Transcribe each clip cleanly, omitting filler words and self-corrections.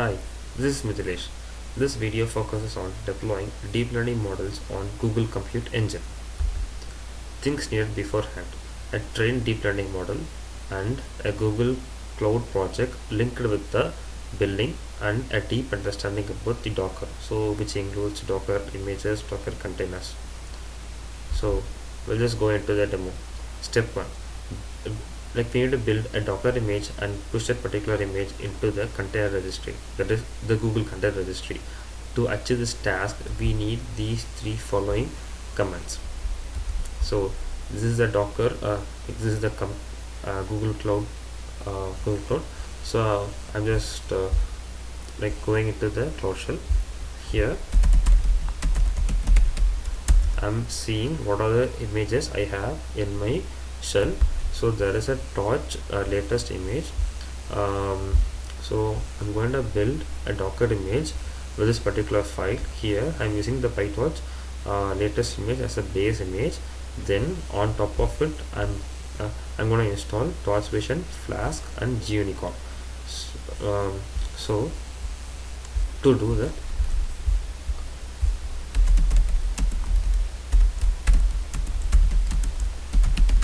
Hi, this is Mithilesh. This video focuses on deploying deep learning models on Google Compute Engine. Things needed beforehand: a trained deep learning model and a Google Cloud project linked with the building and a deep understanding about the Docker, so which includes Docker images, Docker containers. So we'll just go into the demo. Step 1, like we need to build a Docker image and push that particular image into the container registry, that is the Google container registry. To achieve this task, we need these three following commands. So this is the Docker, this is the Google Cloud, So I'm just like going into the Cloud Shell. Here I'm seeing what are the images I have in my shell. So there is a torch latest image. So I'm going to build a Docker image with this particular file. Here I'm using the PyTorch latest image as a base image. Then on top of it, I'm going to install Torch Vision, Flask, and gunicorn. So to do that,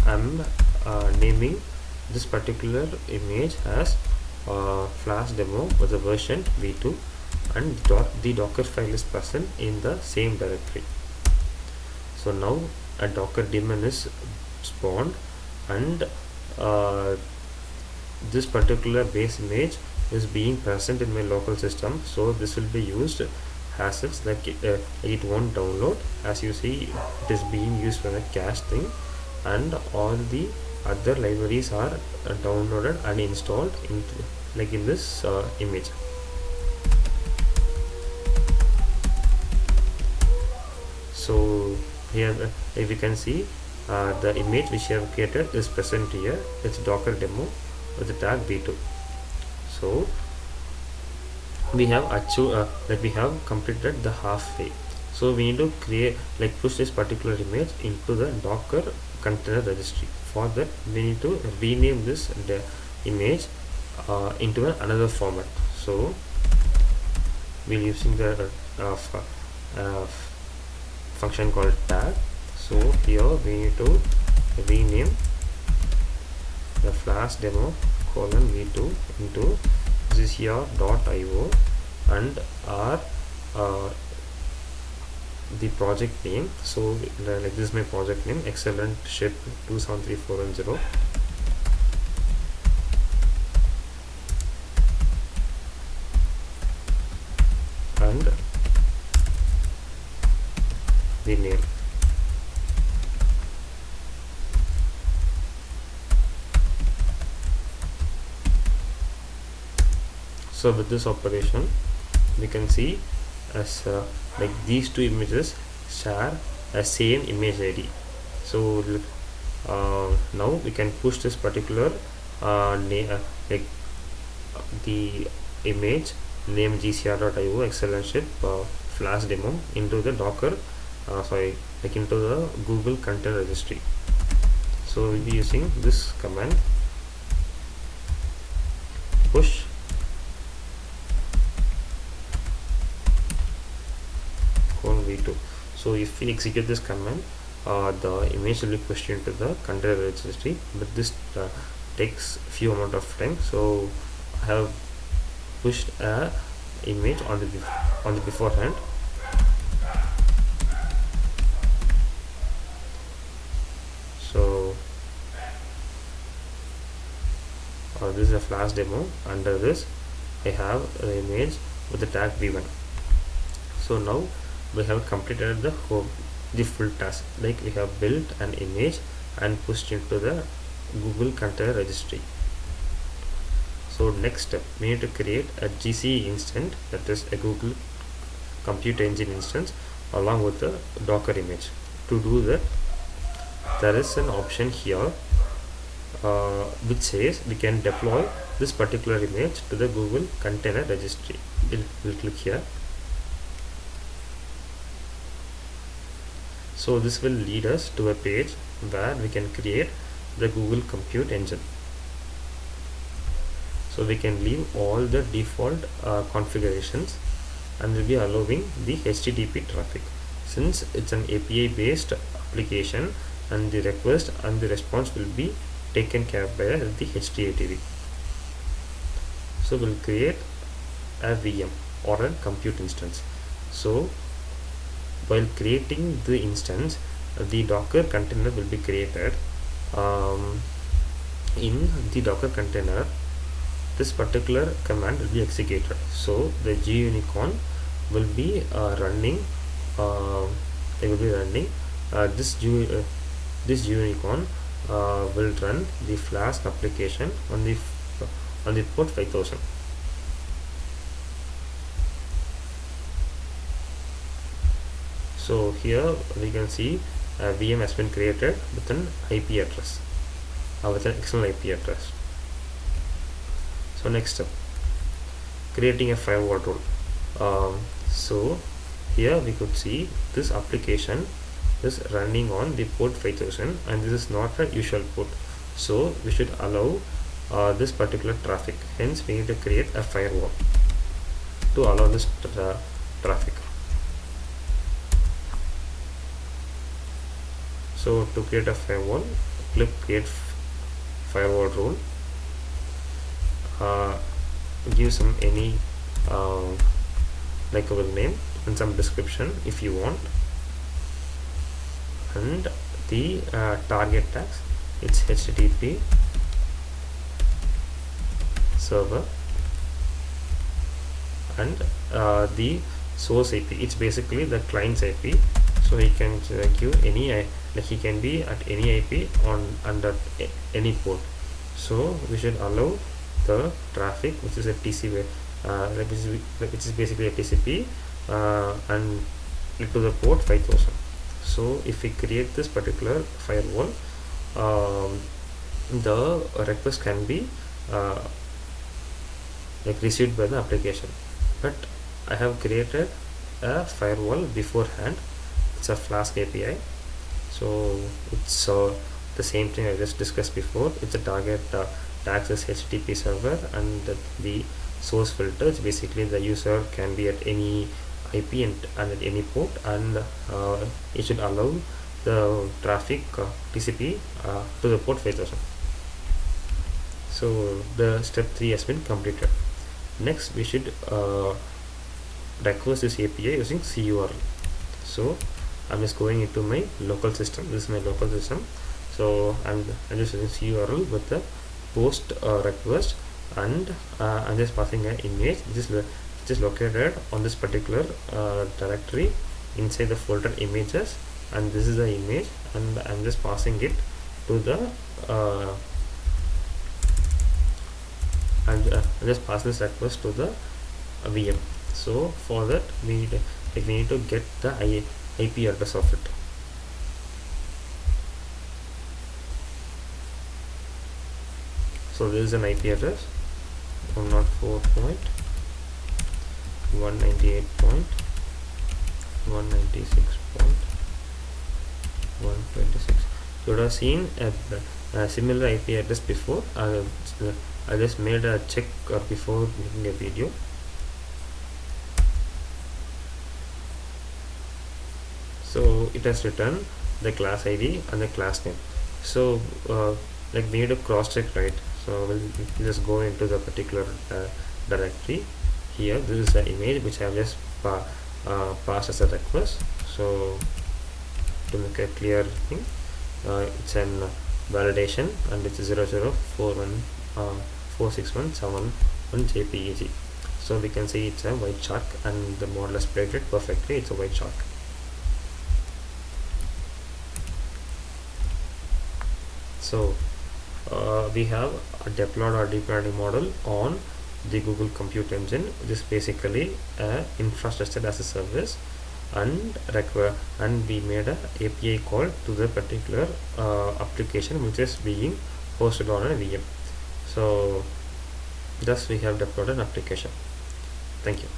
I'm naming this particular image as flash demo with the version v2, and the Docker file is present in the same directory. So now a Docker daemon is spawned, and this particular base image is being present in my local system. So this will be used as it's like it won't download. As you see, it is being used for a cache thing, and all the other libraries are downloaded and installed in this image. So here if you can see, the image which I have created is present here. It's Docker demo with the tag v2. So we have achieved we have completed the halfway. So we need to push this particular image into the Docker container registry. For that, we need to rename this image into another format. So we're using the function called tag. So here we need to rename the flash demo v2 into this here .io, and our the project name. So like this is my project name, excellent ship 273410. And the name. So with this operation, we can see as like these two images share a same image ID. So now we can push this particular the image name gcr.io excellent ship flash demo into the Docker into the Google container registry. So we'll be using this command, push v2. So if we execute this command, the image will be pushed into the container registry, but this takes few amount of time. So I have pushed a image on the beforehand. So this is a flash demo. Under this, I have the image with the tag v1. So now we have completed the full task. Like we have built an image and pushed into the Google container registry. So next step, we need to create a GCE instance, that is a Google Compute Engine instance, along with the Docker image. To do that, there is an option here which says we can deploy this particular image to the Google container registry. We'll click here. So this will lead us to a page where we can create the Google Compute Engine. So we can leave all the default configurations, and we'll be allowing the HTTP traffic, since it's an API based application, and the request and the response will be taken care of by the HTTP. So we'll create a VM or a compute instance. So while creating the instance, the Docker container will be created. In the Docker container, this particular command will be executed. So the gunicorn will be running. They will be running this unicorn will run the flask application on the port 5000. So here we can see a VM has been created with an IP address, with an external IP address. So next step, creating a firewall rule. So here we could see this application is running on the port 5000, and this is not a usual port, so we should allow this particular traffic. Hence we need to create a firewall to allow this traffic. So to create a firewall, click create firewall rule, give some any likeable name and some description if you want, and the target tags, it's HTTP server, and the source IP, it's basically the client's IP. So he can give any like he can be at any IP on under any port. So we should allow the traffic which is a TCP, which is basically a TCP, and to the port 5000. So if we create this particular firewall, the request can be like received by the application. But I have created a firewall beforehand. It's a Flask API, so it's the same thing I just discussed before. It's a target tags is HTTP server, and the source filter is basically the user can be at any IP and at any port, and it should allow the traffic TCP to the port 5000. So the step 3 has been completed. Next we should request this API using CURL. So I'm just going into my local system. This is my local system. So I'm just using CURL with the post request, and I'm just passing an image which is located on this particular directory inside the folder images, and this is the image, and I'm just passing it to the I'm just pass this request to the VM. So for that we need to get the IP address of it. So this is an IP address 104.198.196.126. You would have seen a similar IP address before. I just made a check before making a video. So it has returned the class ID and the class name. So like we need to cross check, right? So we'll just go into the particular directory. Here this is the image which I have just passed as a request. So to make a clear thing, it's an validation, and it's 004146171 JPEG. So we can see it's a white chalk, and the model is plated perfectly. It's a white chalk. So we have deployed our deep learning model on the Google Compute Engine, which is basically a infrastructure as a service, and we made a API call to the particular application which is being hosted on a VM. So thus we have deployed an application. Thank you.